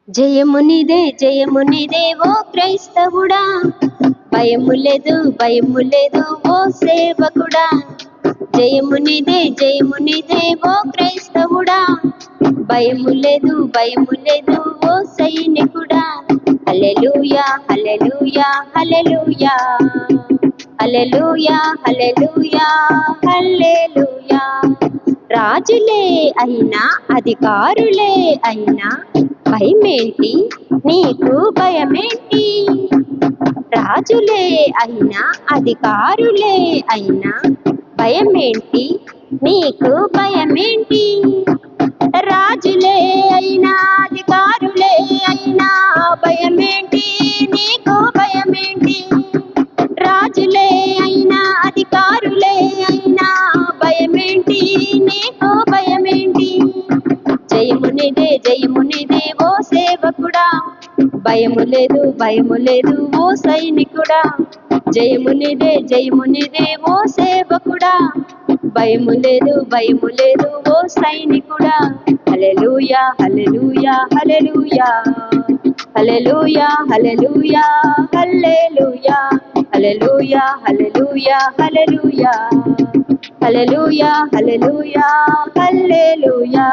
జయమునిదే ఓ క్రైస్తవుడా, భయము లేదు ఓ సేవకుడా. జయమునిదే ఓ క్రైస్తవుడా, భయము లేదు ఓ సైనికుడా. హల్లెలూయా హల్లెలూయా హల్లెలూయా, హల్లెలూయా హల్లెలూయా హల్లెలూయా. రాజులే అయినా అధికారులే అయినా భయమేంటి నీకు, భయమేంటి? రాజులే అయినా అధికారులే అయినా భయమేంటి నీకు, భయమేంటి? రాజులే అయినా అధికారులే అయినా భయమేంటి నీకు, భయమేంటి? రాజులే అయినా అధికారులే అయినా భయమేంటి నీకు, భయమేంటి? జయమునిదే ఓ సేవకుడా, భయము లేదు ఓ సైనికుడా. జయమునిదే ఓ సేవకుడా, భయము లేదు ఓ సైనికుడా. హల్లెలూయా హల్లెలూయా హల్లెలూయా, హల్లెలూయా హల్లెలూయా హల్లెలూయా, హల్లెలూయా హల్లెలూయా హల్లెలూయా, హల్లెలూయా హల్లెలూయా హల్లెలూయా.